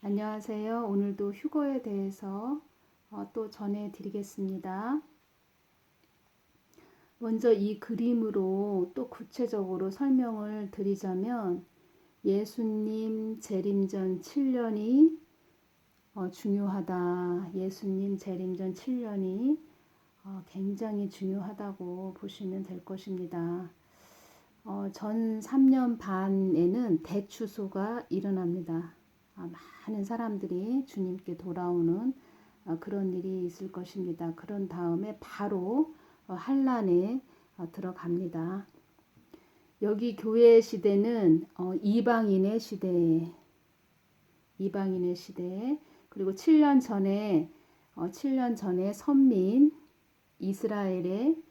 안녕하세요. 오늘도 휴거에 대해서 또 전해드리겠습니다. 먼저 이 그림으로 또 구체적으로 설명을 드리자면 예수님 재림전 7년이 중요하다. 예수님 재림전 7년이 굉장히 중요하다고 보시면 될 것입니다. 전 3년 반에는 대추소가 일어납니다. 많은 사람들이 주님께 돌아오는 그런 일이 있을 것입니다. 그런 다음에 바로 환란에 들어갑니다. 여기 교회 시대는 이방인의 시대 그리고 7년 전에 선민 이스라엘의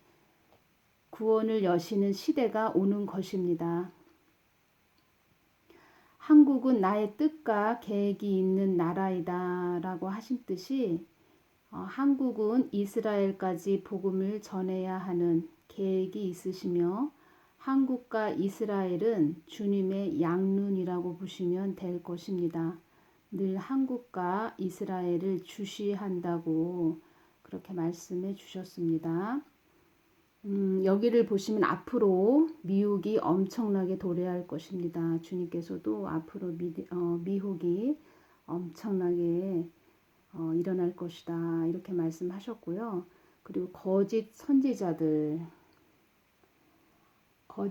구원을 여시는 시대가 오는 것입니다. 한국은 나의 뜻과 계획이 있는 나라이다 라고 하신 듯이 한국은 이스라엘까지 복음을 전해야 하는 계획이 있으시며 한국과 이스라엘은 주님의 양눈이라고 보시면 될 것입니다. 늘 한국과 이스라엘을 주시한다고 그렇게 말씀해 주셨습니다. 여기를 보시면 앞으로 미혹이 엄청나게 도래할 것입니다. 주님께서도 앞으로 미혹이 엄청나게 일어날 것이다 이렇게 말씀하셨고요. 그리고 거짓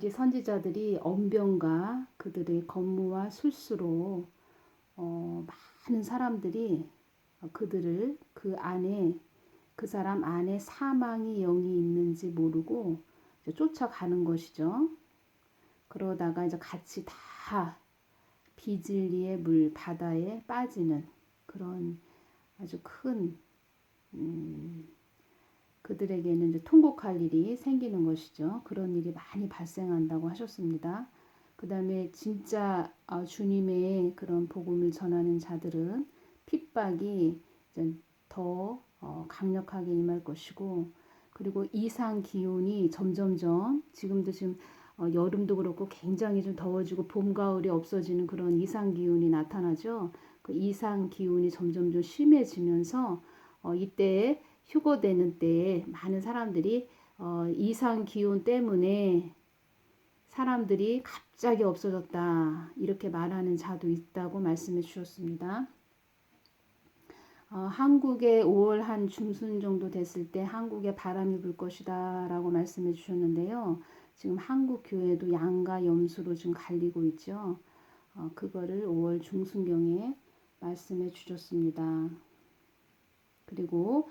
선지자들이 언변과 그들의 권무와 술수로 많은 사람들이 그들을 그 사람 안에 사망의 영이 있는지 모르고 쫓아가는 것이죠. 그러다가 이제 같이 다 비진리의 물 바다에 빠지는 그런 아주 큰 그들에게는 이제 통곡할 일이 생기는 것이죠. 그런 일이 많이 발생한다고 하셨습니다. 그 다음에 진짜 주님의 그런 복음을 전하는 자들은 핍박이 이제 더 강력하게 임할 것이고 그리고 이상 기온이 점점점 지금도 지금 여름도 그렇고 굉장히 좀 더워지고 봄 가을이 없어지는 그런 이상 기온이 나타나죠. 그 이상 기온이 점점 좀 심해지면서 이때 휴거되는 때에 많은 사람들이 이상 기온 때문에 사람들이 갑자기 없어졌다 이렇게 말하는 자도 있다고 말씀해 주셨습니다. 한국에 5월 한 중순 정도 됐을 때 한국에 바람이 불 것이다 라고 말씀해 주셨는데요. 지금 한국 교회도 양과 염수로 지금 갈리고 있죠. 그거를 5월 중순경에 말씀해 주셨습니다. 그리고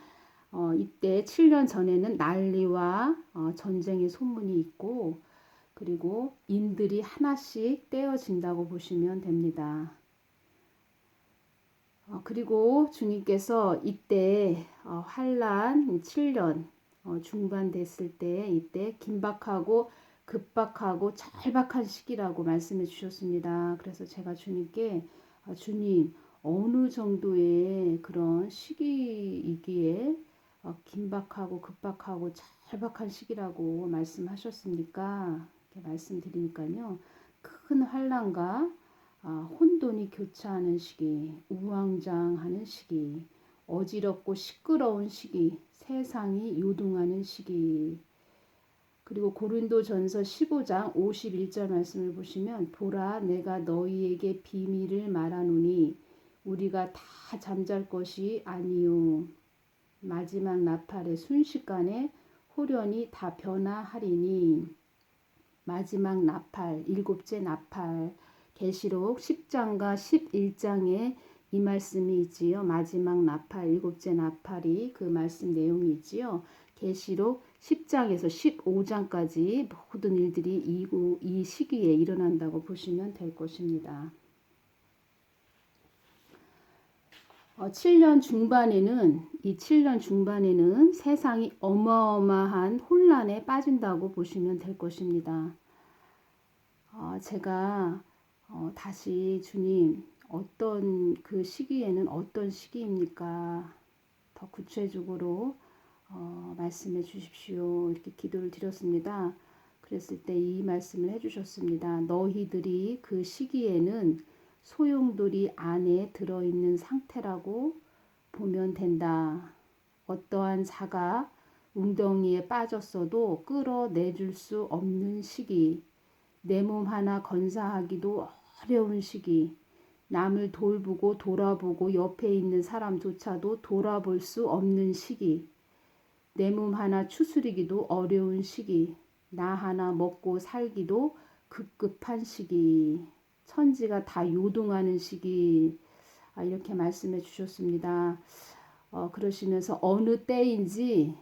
이때 7년 전에는 난리와 전쟁의 소문이 있고 그리고 인들이 하나씩 떼어진다고 보시면 됩니다. 그리고 주님께서 이때 환란 7년 중반 됐을 때 이때 긴박하고 급박하고 절박한 시기라고 말씀해 주셨습니다. 그래서 제가 주님께 주님 어느 정도의 그런 시기이기에 긴박하고 급박하고 절박한 시기라고 말씀하셨습니까? 이렇게 말씀드리니까요. 큰 환란과 혼돈이 교차하는 시기, 우왕좌왕하는 시기, 어지럽고 시끄러운 시기, 세상이 요동하는 시기. 그리고 고린도전서 15장 51절 말씀을 보시면 보라 내가 너희에게 비밀을 말하노니 우리가 다 잠잘 것이 아니요 마지막 나팔의 순식간에 홀연히 다 변화하리니 마지막 나팔 일곱째 나팔 계시록 10장과 11장에 이 말씀이 있지요. 마지막 나팔 일곱째 나팔이 그 말씀 내용이 있지요. 계시록 10장에서 15장까지 모든 일들이 이 시기에 일어난다고 보시면 될 것입니다. 7년 중반에는 세상이 어마어마한 혼란에 빠진다고 보시면 될 것입니다. 제가 다시 주님 어떤 그 시기에는 어떤 시기입니까? 더 구체적으로 말씀해 주십시오. 이렇게 기도를 드렸습니다. 그랬을 때 이 말씀을 해주셨습니다. 너희들이 그 시기에는 소용돌이 안에 들어있는 상태라고 보면 된다. 어떠한 자가 웅덩이에 빠졌어도 끌어내줄 수 없는 시기, 내 몸 하나 건사하기도 어려운 시기, 남을 돌보고 돌아보고 옆에 있는 사람조차도 돌아볼 수 없는 시기, 내 몸 하나 추스리기도 어려운 시기, 나 하나 먹고 살기도 급급한 시기, 천지가 다 요동하는 시기, 이렇게 말씀해 주셨습니다. 그러시면서 어느 때든지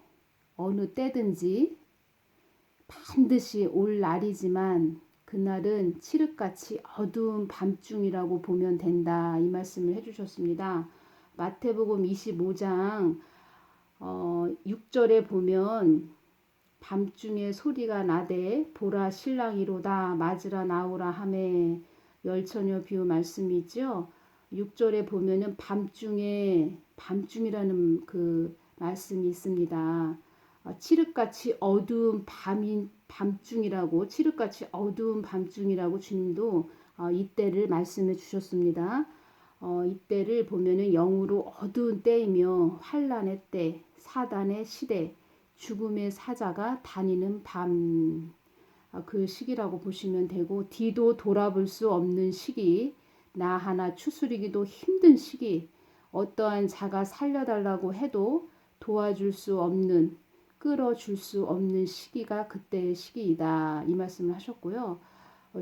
반드시 올 날이지만 그날은 칠흑같이 어두운 밤중이라고 보면 된다. 이 말씀을 해주셨습니다. 마태복음 25장 6절에 보면 밤중에 소리가 나되 보라 신랑이로다 맞으라 나오라 하매 열처녀 비유 말씀이 있죠. 6절에 보면은 밤중이라는 그 말씀이 있습니다. 칠흑같이 어두운 칠흑같이 어두운 밤중이라고 주님도 이때를 말씀해 주셨습니다. 이때를 보면은 영으로 어두운 때이며 환란의 때, 사단의 시대, 죽음의 사자가 다니는 밤, 그 시기라고 보시면 되고, 뒤도 돌아볼 수 없는 시기, 나 하나 추스리기도 힘든 시기, 어떠한 자가 살려달라고 해도 도와줄 수 없는, 끌어줄 수 없는 시기가 그때의 시기이다. 이 말씀을 하셨고요.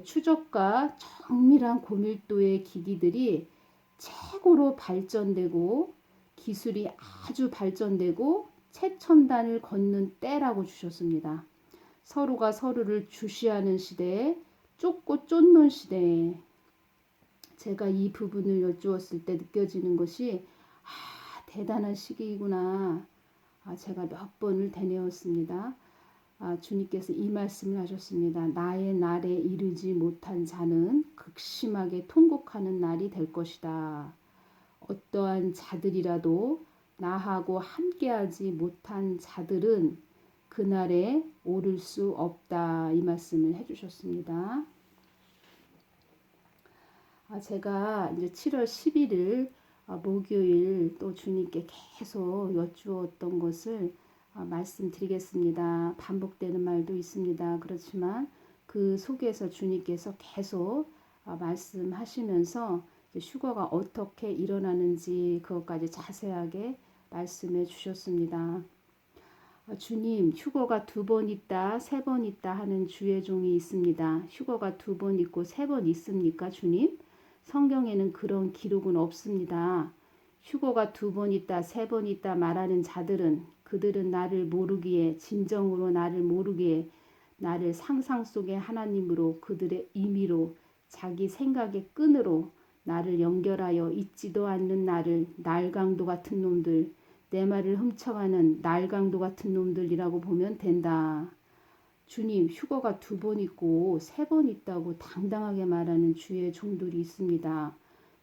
추적과 정밀한 고밀도의 기기들이 최고로 발전되고 기술이 아주 발전되고 최첨단을 걷는 때라고 주셨습니다. 서로가 서로를 주시하는 시대에 쫓고 쫓는 시대에 제가 이 부분을 여쭈었을 때 느껴지는 것이 대단한 시기이구나. 제가 몇 번을 되뇌었습니다. 주님께서 이 말씀을 하셨습니다. 나의 날에 이르지 못한 자는 극심하게 통곡하는 날이 될 것이다. 어떠한 자들이라도 나하고 함께하지 못한 자들은 그날에 오를 수 없다. 이 말씀을 해주셨습니다. 제가 이제 7월 11일 목요일 또 주님께 계속 여쭈었던 것을 말씀드리겠습니다. 반복되는 말도 있습니다. 그렇지만 그 속에서 주님께서 계속 말씀하시면서 휴거가 어떻게 일어나는지 그것까지 자세하게 말씀해 주셨습니다. 주님, 휴거가 2번 있다, 3번 있다 하는 주의 종이 있습니다. 휴거가 2번 있고 3번 있습니까, 주님? 성경에는 그런 기록은 없습니다. 휴거가 2번 있다, 3번 있다 말하는 자들은 그들은 나를 모르기에 진정으로 나를 모르기에 나를 상상 속의 하나님으로 그들의 임의로 자기 생각의 끈으로 나를 연결하여 있지도 않는 나를 날강도 같은 놈들 내 말을 훔쳐가는 날강도 같은 놈들이라고 보면 된다. 주님, 휴거가 2번 있고 3번 있다고 당당하게 말하는 주의 종들이 있습니다.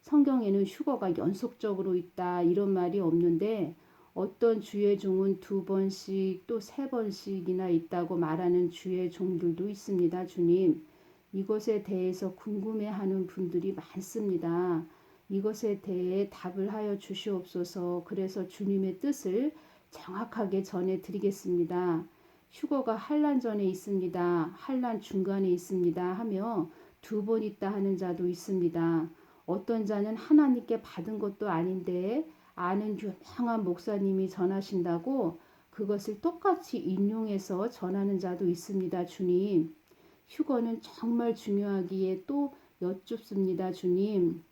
성경에는 휴거가 연속적으로 있다 이런 말이 없는데 어떤 주의 종은 2번씩 또 3번씩이나 있다고 말하는 주의 종들도 있습니다. 주님, 이것에 대해서 궁금해하는 분들이 많습니다. 이것에 대해 답을 하여 주시옵소서. 그래서 주님의 뜻을 정확하게 전해드리겠습니다. 휴거가 환란 전에 있습니다. 환란 중간에 있습니다. 하며 2번 있다 하는 자도 있습니다. 어떤 자는 하나님께 받은 것도 아닌데 아는 유명한 목사님이 전하신다고 그것을 똑같이 인용해서 전하는 자도 있습니다. 주님, 휴거는 정말 중요하기에 또 여쭙습니다. 주님,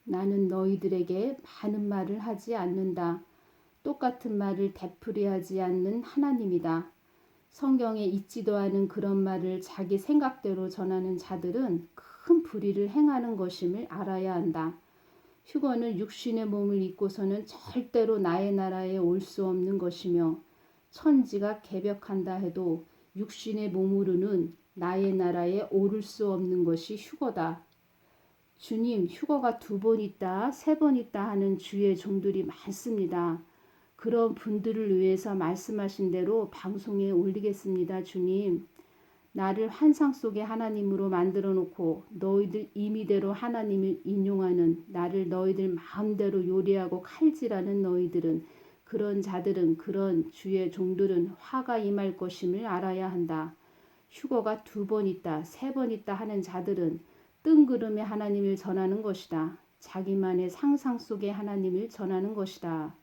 나는 너희들에게 많은 말을 하지 않는다. 똑같은 말을 되풀이하지 않는 하나님이다. 성경에 있지도 않은 그런 말을 자기 생각대로 전하는 자들은 큰 불의를 행하는 것임을 알아야 한다. 휴거는 육신의 몸을 입고서는 절대로 나의 나라에 올 수 없는 것이며 천지가 개벽한다 해도 육신의 몸으로는 나의 나라에 오를 수 없는 것이 휴거다. 주님, 휴거가 2번 있다, 3번 있다 하는 주의 종들이 많습니다. 그런 분들을 위해서 말씀하신 대로 방송에 올리겠습니다. 주님, 나를 환상 속의 하나님으로 만들어 놓고 너희들 임의대로 하나님을 인용하는 나를 너희들 마음대로 요리하고 칼질하는 너희들은 그런 자들은 그런 주의 종들은 화가 임할 것임을 알아야 한다. 휴거가 2번 있다, 3번 있다 하는 자들은 뜬구름의 하나님을 전하는 것이다. 자기만의 상상 속의 하나님을 전하는 것이다.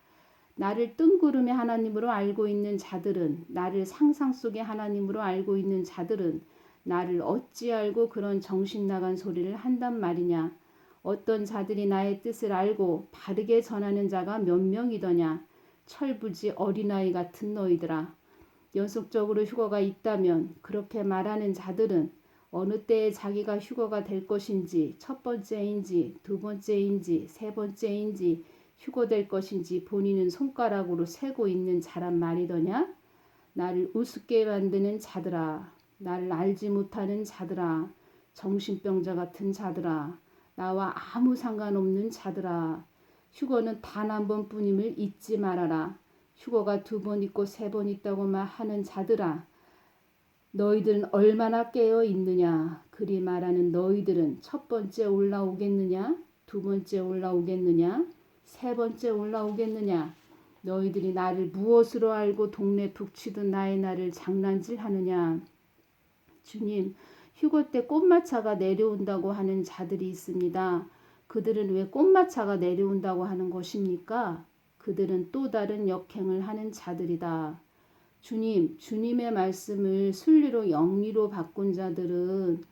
나를 뜬구름의 하나님으로 알고 있는 자들은 나를 상상 속의 하나님으로 알고 있는 자들은 나를 어찌 알고 그런 정신 나간 소리를 한단 말이냐. 어떤 자들이 나의 뜻을 알고 바르게 전하는 자가 몇 명이더냐. 철부지 어린아이 같은 너희들아. 연속적으로 휴거가 있다면 그렇게 말하는 자들은 어느 때에 자기가 휴거가 될 것인지 첫 번째인지 2번째인지 3번째인지 휴거될 것인지 본인은 손가락으로 세고 있는 자란 말이더냐. 나를 우습게 만드는 자들아, 나를 알지 못하는 자들아, 정신병자 같은 자들아, 나와 아무 상관없는 자들아, 휴거는 단 1번뿐임을 잊지 말아라. 휴거가 2번 있고 3번 있다고만 하는 자들아, 너희들은 얼마나 깨어 있느냐. 그리 말하는 너희들은 첫 번째 올라오겠느냐, 2번째 올라오겠느냐, 3번째 올라오겠느냐. 너희들이 나를 무엇으로 알고 동네 북치던 나의 날을 장난질하느냐. 주님, 휴거 때 꽃마차가 내려온다고 하는 자들이 있습니다. 그들은 왜 꽃마차가 내려온다고 하는 것입니까? 그들은 또 다른 역행을 하는 자들이다. 주님, 주님의 말씀을 순리로 영리로 바꾼 자들은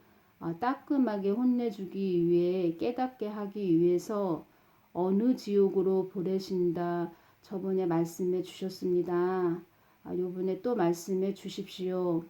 따끔하게 혼내주기 위해 깨닫게 하기 위해서 어느 지옥으로 보내신다. 저번에 말씀해 주셨습니다. 요번에 또 말씀해 주십시오.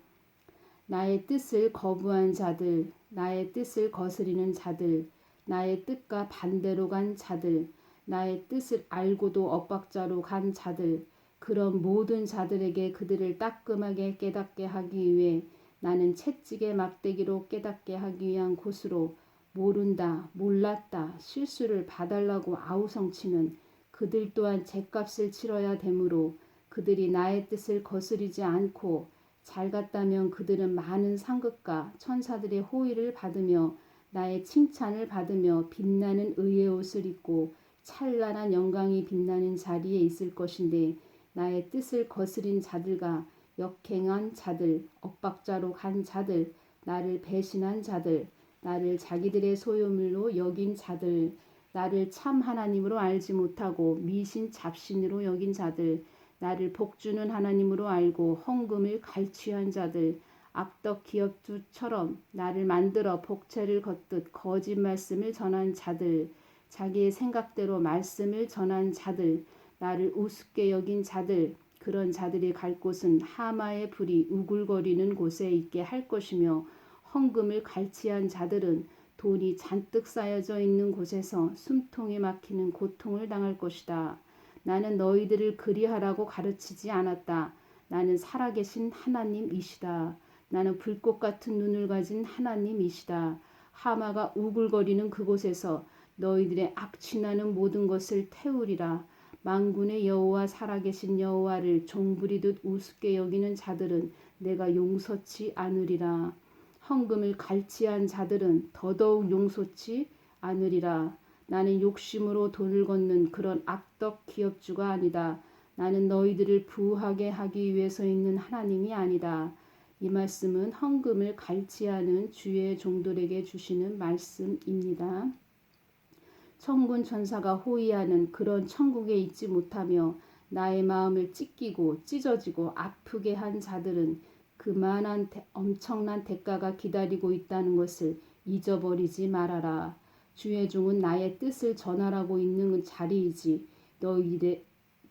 나의 뜻을 거부한 자들, 나의 뜻을 거스리는 자들, 나의 뜻과 반대로 간 자들, 나의 뜻을 알고도 엇박자로 간 자들, 그런 모든 자들에게 그들을 따끔하게 깨닫게 하기 위해 나는 채찍의 막대기로 깨닫게 하기 위한 곳으로 모른다, 몰랐다, 실수를 봐달라고 아우성치는 그들 또한 죗값을 치러야 되므로 그들이 나의 뜻을 거스리지 않고 잘 갔다면 그들은 많은 상급과 천사들의 호의를 받으며 나의 칭찬을 받으며 빛나는 의의 옷을 입고 찬란한 영광이 빛나는 자리에 있을 것인데 나의 뜻을 거스린 자들과 역행한 자들, 엇박자로 간 자들, 나를 배신한 자들, 나를 자기들의 소유물로 여긴 자들, 나를 참 하나님으로 알지 못하고 미신 잡신으로 여긴 자들, 나를 복주는 하나님으로 알고 헌금을 갈취한 자들, 악덕 기업주처럼 나를 만들어 복채를 걷듯 거짓 말씀을 전한 자들, 자기의 생각대로 말씀을 전한 자들, 나를 우습게 여긴 자들, 그런 자들이 갈 곳은 하마의 불이 우글거리는 곳에 있게 할 것이며 헌금을 갈취한 자들은 돈이 잔뜩 쌓여져 있는 곳에서 숨통이 막히는 고통을 당할 것이다. 나는 너희들을 그리하라고 가르치지 않았다. 나는 살아계신 하나님이시다. 나는 불꽃 같은 눈을 가진 하나님이시다. 하마가 우글거리는 그곳에서 너희들의 악취나는 모든 것을 태우리라. 만군의 여호와 살아계신 여호와를 종부리듯 우습게 여기는 자들은 내가 용서치 않으리라. 헌금을 갈취한 자들은 더더욱 용서치 않으리라. 나는 욕심으로 돈을 걷는 그런 악덕 기업주가 아니다. 나는 너희들을 부하게 하기 위해서 있는 하나님이 아니다. 이 말씀은 헌금을 갈취하는 주의 종들에게 주시는 말씀입니다. 천군 천사가 호위하는 그런 천국에 있지 못하며 나의 마음을 찢기고 찢어지고 아프게 한 자들은 그만한 엄청난 대가가 기다리고 있다는 것을 잊어버리지 말아라. 주의 종은 나의 뜻을 전하라고 있는 자리이지 너희의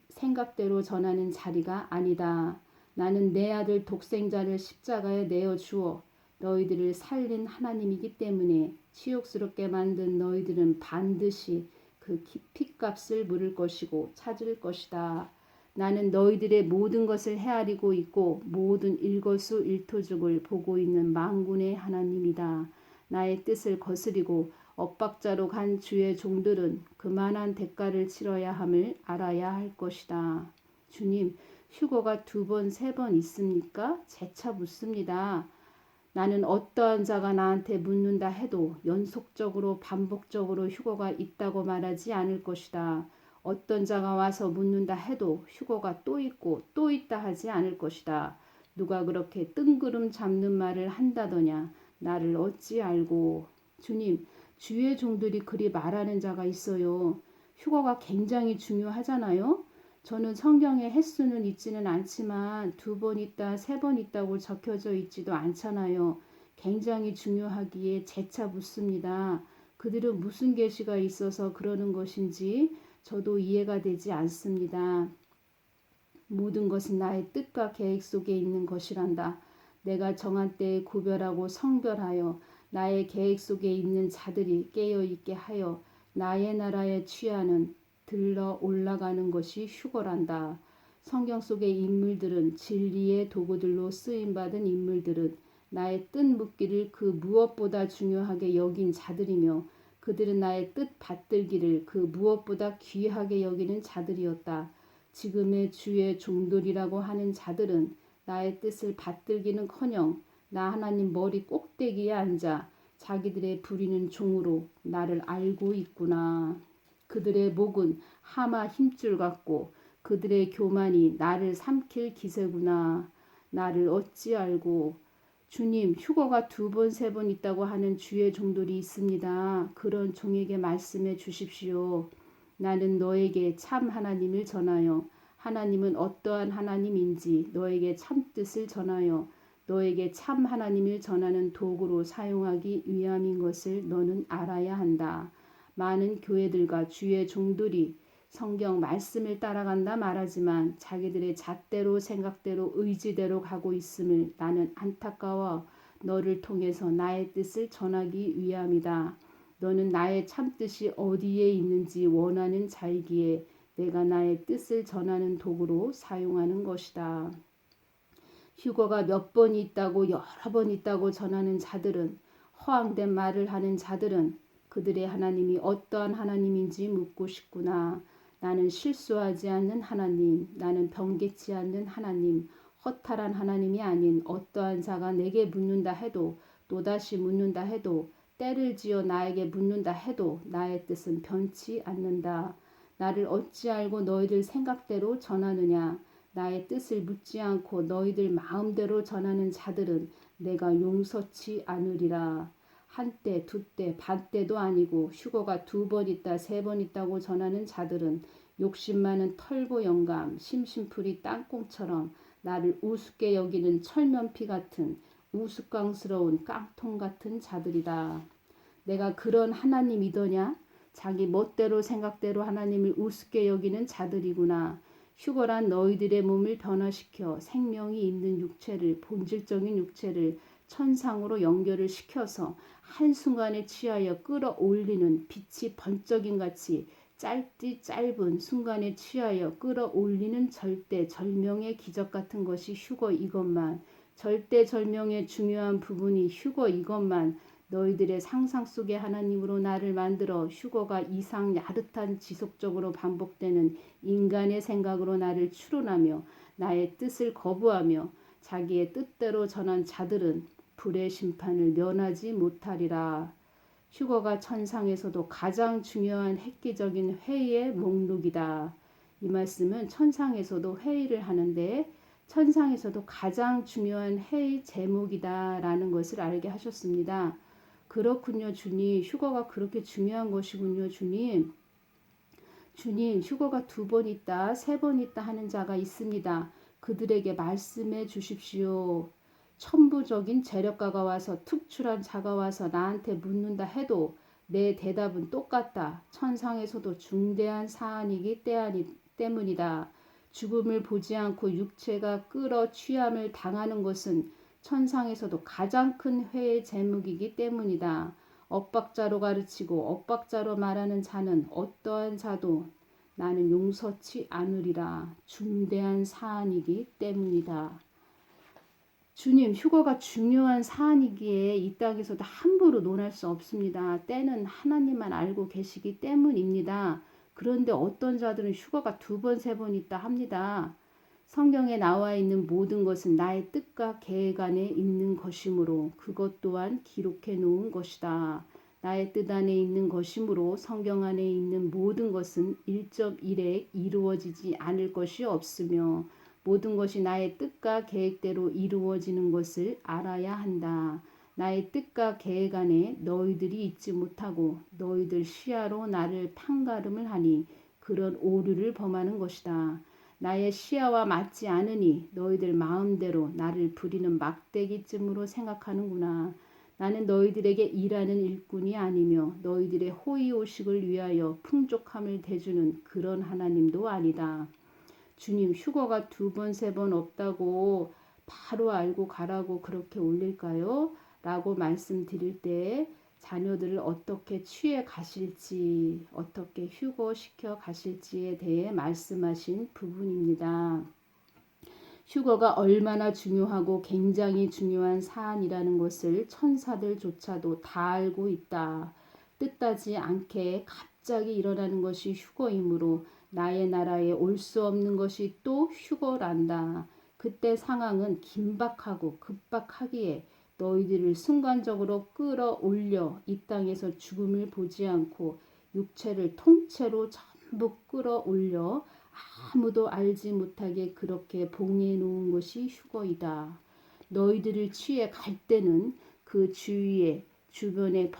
생각대로 전하는 자리가 아니다. 나는 내 아들 독생자를 십자가에 내어 주어 너희들을 살린 하나님이기 때문에 치욕스럽게 만든 너희들은 반드시 그 핏값을 물을 것이고 찾을 것이다. 나는 너희들의 모든 것을 헤아리고 있고 모든 일거수일투족을 보고 있는 만군의 하나님이다. 나의 뜻을 거스리고 엇박자로 간 주의 종들은 그만한 대가를 치러야 함을 알아야 할 것이다. 주님, 휴거가 2번, 3번 있습니까? 재차 묻습니다. 나는 어떠한 자가 나한테 묻는다 해도 연속적으로 반복적으로 휴거가 있다고 말하지 않을 것이다. 어떤 자가 와서 묻는다 해도 휴거가 또 있고 또 있다 하지 않을 것이다. 누가 그렇게 뜬구름 잡는 말을 한다더냐. 나를 어찌 알고. 주님, 주의 종들이 그리 말하는 자가 있어요. 휴거가 굉장히 중요하잖아요. 저는 성경에 횟수는 있지는 않지만 2번 있다, 3번 있다고 적혀져 있지도 않잖아요. 굉장히 중요하기에 재차 묻습니다. 그들은 무슨 계시가 있어서 그러는 것인지 저도 이해가 되지 않습니다. 모든 것은 나의 뜻과 계획 속에 있는 것이란다. 내가 정한 때에 구별하고 성별하여 나의 계획 속에 있는 자들이 깨어있게 하여 나의 나라에 취하는 들러 올라가는 것이 휴거란다. 성경 속의 인물들은 진리의 도구들로 쓰임받은 인물들은 나의 뜻 묻기를 그 무엇보다 중요하게 여긴 자들이며 그들은 나의 뜻 받들기를 그 무엇보다 귀하게 여기는 자들이었다. 지금의 주의 종들이라고 하는 자들은 나의 뜻을 받들기는커녕 나 하나님 머리 꼭대기에 앉아 자기들의 부리는 종으로 나를 알고 있구나. 그들의 목은 하마 힘줄 같고 그들의 교만이 나를 삼킬 기세구나. 나를 어찌 알고. 주님, 휴거가 2번, 3번 있다고 하는 주의 종들이 있습니다. 그런 종에게 말씀해 주십시오. 나는 너에게 참 하나님을 전하여 하나님은 어떠한 하나님인지 너에게 참 뜻을 전하여 너에게 참 하나님을 전하는 도구로 사용하기 위함인 것을 너는 알아야 한다. 많은 교회들과 주의 종들이 성경 말씀을 따라간다 말하지만 자기들의 잣대로 생각대로 의지대로 가고 있음을 나는 안타까워 너를 통해서 나의 뜻을 전하기 위함이다. 너는 나의 참뜻이 어디에 있는지 원하는 자이기에 내가 나의 뜻을 전하는 도구로 사용하는 것이다. 휴거가 몇 번 있다고 여러 번 있다고 전하는 자들은 허황된 말을 하는 자들은 그들의 하나님이 어떠한 하나님인지 묻고 싶구나. 나는 실수하지 않는 하나님, 나는 변개치 않는 하나님, 허탈한 하나님이 아닌 어떠한 자가 내게 묻는다 해도 또다시 묻는다 해도 때를 지어 나에게 묻는다 해도 나의 뜻은 변치 않는다. 나를 어찌 알고 너희들 생각대로 전하느냐. 나의 뜻을 묻지 않고 너희들 마음대로 전하는 자들은 내가 용서치 않으리라. 한때, 두때, 반때도 아니고 휴거가 2번 있다, 3번 있다고 전하는 자들은 욕심 많은 털보 영감, 심심풀이 땅콩처럼 나를 우습게 여기는 철면피 같은 우스꽝스러운 깡통 같은 자들이다. 내가 그런 하나님이더냐? 자기 멋대로 생각대로 하나님을 우습게 여기는 자들이구나. 휴거란 너희들의 몸을 변화시켜 생명이 있는 육체를 본질적인 육체를 천상으로 연결을 시켜서 한순간에 취하여 끌어올리는 빛이 번쩍임 같이 짧디 짧은 순간에 취하여 끌어올리는 절대절명의 기적 같은 것이 휴거 이것만. 절대절명의 중요한 부분이 휴거 이것만. 너희들의 상상 속의 하나님으로 나를 만들어 휴거가 이상 야릇한 지속적으로 반복되는 인간의 생각으로 나를 추론하며 나의 뜻을 거부하며 자기의 뜻대로 전한 자들은 불의 심판을 면하지 못하리라. 휴거가 천상에서도 가장 중요한 획기적인 회의의 목록이다. 이 말씀은 천상에서도 회의를 하는데 천상에서도 가장 중요한 회의 제목이다라는 것을 알게 하셨습니다. 그렇군요, 주님. 휴거가 그렇게 중요한 것이군요, 주님. 주님, 휴거가 2번 있다, 3번 있다 하는 자가 있습니다. 그들에게 말씀해 주십시오. 천부적인 재력가가 와서 특출한 자가 와서 나한테 묻는다 해도 내 대답은 똑같다. 천상에서도 중대한 사안이기 때문이다. 죽음을 보지 않고 육체가 끌어 취함을 당하는 것은 천상에서도 가장 큰 회의 제목이기 때문이다. 엇박자로 가르치고 엇박자로 말하는 자는 어떠한 자도 나는 용서치 않으리라. 중대한 사안이기 때문이다. 주님, 휴거가 중요한 사안이기에 이 땅에서도 함부로 논할 수 없습니다. 때는 하나님만 알고 계시기 때문입니다. 그런데 어떤 자들은 휴거가 2번, 3번 있다 합니다. 성경에 나와 있는 모든 것은 나의 뜻과 계획 안에 있는 것이므로 그것 또한 기록해 놓은 것이다. 나의 뜻 안에 있는 것이므로 성경 안에 있는 모든 것은 1.1에 이루어지지 않을 것이 없으며 모든 것이 나의 뜻과 계획대로 이루어지는 것을 알아야 한다. 나의 뜻과 계획 안에 너희들이 있지 못하고 너희들 시야로 나를 판가름을 하니 그런 오류를 범하는 것이다. 나의 시야와 맞지 않으니 너희들 마음대로 나를 부리는 막대기쯤으로 생각하는구나. 나는 너희들에게 일하는 일꾼이 아니며 너희들의 호의호식을 위하여 풍족함을 대주는 그런 하나님도 아니다. 주님, 휴거가 2번, 3번 없다고 바로 알고 가라고 그렇게 올릴까요? 라고 말씀드릴 때 자녀들을 어떻게 취해 가실지, 어떻게 휴거시켜 가실지에 대해 말씀하신 부분입니다. 휴거가 얼마나 중요하고 굉장히 중요한 사안이라는 것을 천사들조차도 다 알고 있다. 뜻하지 않게 갑자기 일어나는 것이 휴거이므로 나의 나라에 올 수 없는 것이 또 휴거란다. 그때 상황은 긴박하고 급박하기에 너희들을 순간적으로 끌어올려 이 땅에서 죽음을 보지 않고 육체를 통째로 전부 끌어올려 아무도 알지 못하게 그렇게 봉해 놓은 것이 휴거이다. 너희들을 취해 갈 때는 그 주위에 주변의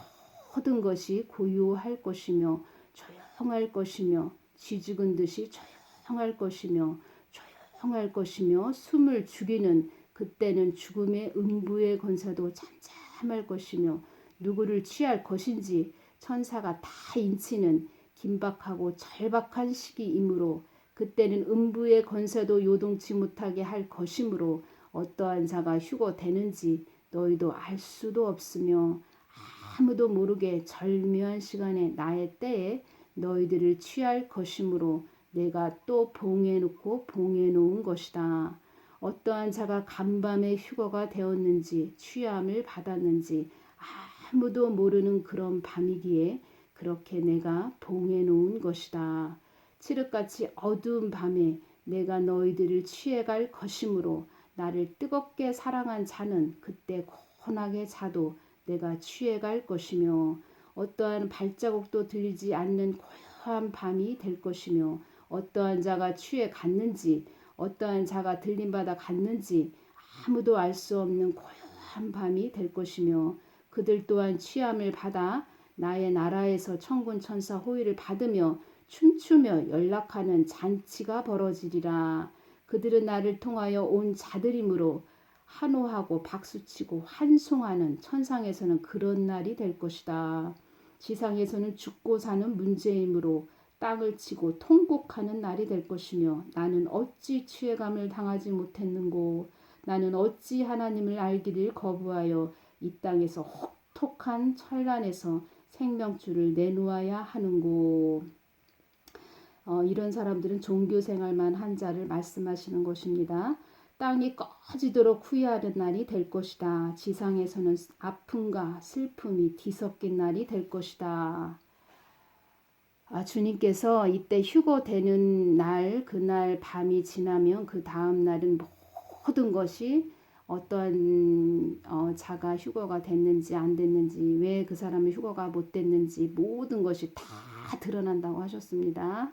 모든 것이 고요할 것이며 조용할 것이며 쥐죽은 듯이 조용할 것이며 조용할 것이며 숨을 죽이는 그때는 죽음의 음부의 권세도 잠잠할 것이며 누구를 취할 것인지 천사가 다 인치는 긴박하고 절박한 시기이므로 그때는 음부의 권세도 요동치 못하게 할 것이므로 어떠한 자가 휴거되는지 너희도 알 수도 없으며 아무도 모르게 절묘한 시간에 나의 때에 너희들을 취할 것이므로 내가 또 봉해놓고 봉해놓은 것이다. 어떠한 자가 간밤에 휴거가 되었는지 취함을 받았는지 아무도 모르는 그런 밤이기에 그렇게 내가 봉해놓은 것이다. 칠흑같이 어두운 밤에 내가 너희들을 취해갈 것이므로 나를 뜨겁게 사랑한 자는 그때 고운하게 자도 내가 취해갈 것이며 어떠한 발자국도 들리지 않는 고요한 밤이 될 것이며 어떠한 자가 취해 갔는지 어떠한 자가 들림받아 갔는지 아무도 알 수 없는 고요한 밤이 될 것이며 그들 또한 취함을 받아 나의 나라에서 천군 천사 호의를 받으며 춤추며 연락하는 잔치가 벌어지리라. 그들은 나를 통하여 온 자들이므로 환호하고 박수치고 환송하는 천상에서는 그런 날이 될 것이다. 지상에서는 죽고 사는 문제이므로 땅을 치고 통곡하는 날이 될 것이며 나는 어찌 취해감을 당하지 못했는고 나는 어찌 하나님을 알기를 거부하여 이 땅에서 혹독한 천란에서 생명줄을 내놓아야 하는고. 이런 사람들은 종교생활만 한 자를 말씀하시는 것입니다. 땅이 꺼지도록 후회하는 날이 될 것이다. 지상에서는 아픔과 슬픔이 뒤섞인 날이 될 것이다. 주님께서 이때 휴거되는 날, 그날 밤이 지나면 그 다음 날은 모든 것이 어떤 자가 휴거가 됐는지 안 됐는지 왜 그 사람이 휴거가 못 됐는지 모든 것이 다 드러난다고 하셨습니다.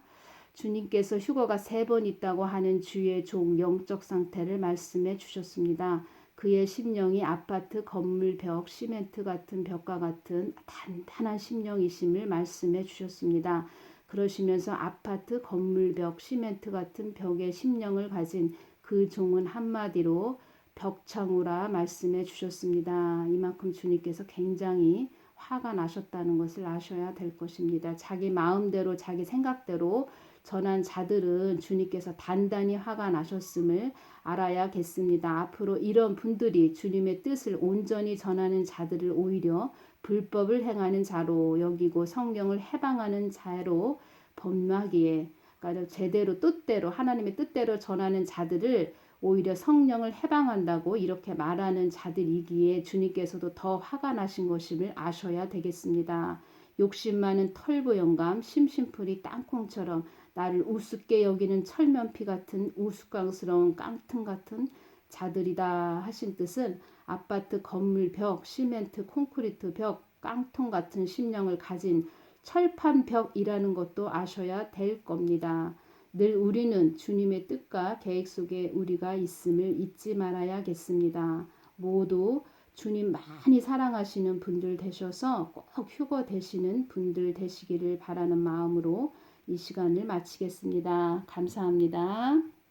주님께서 휴거가 3번 있다고 하는 주의 종 영적 상태를 말씀해 주셨습니다. 그의 심령이 아파트, 건물, 벽, 시멘트 같은 벽과 같은 단단한 심령이심을 말씀해 주셨습니다. 그러시면서 아파트, 건물, 벽, 시멘트 같은 벽의 심령을 가진 그 종은 한마디로 벽창우라 말씀해 주셨습니다. 이만큼 주님께서 굉장히 화가 나셨다는 것을 아셔야 될 것입니다. 자기 마음대로 자기 생각대로 전한 자들은 주님께서 단단히 화가 나셨음을 알아야겠습니다. 앞으로 이런 분들이 주님의 뜻을 온전히 전하는 자들을 오히려 불법을 행하는 자로 여기고 성경을 해방하는 자로 범하기에 그러니까 제대로 뜻대로 하나님의 뜻대로 전하는 자들을 오히려 성령을 해방한다고 이렇게 말하는 자들이기에 주님께서도 더 화가 나신 것임을 아셔야 되겠습니다. 욕심 많은 털보 영감, 심심풀이 땅콩처럼 나를 우습게 여기는 철면피 같은 우스꽝스러운 깡통 같은 자들이다 하신 뜻은 아파트 건물 벽, 시멘트, 콘크리트 벽, 깡통 같은 심령을 가진 철판 벽이라는 것도 아셔야 될 겁니다. 늘 우리는 주님의 뜻과 계획 속에 우리가 있음을 잊지 말아야겠습니다. 모두 주님 많이 사랑하시는 분들 되셔서 꼭 휴거 되시는 분들 되시기를 바라는 마음으로 이 시간을 마치겠습니다. 감사합니다.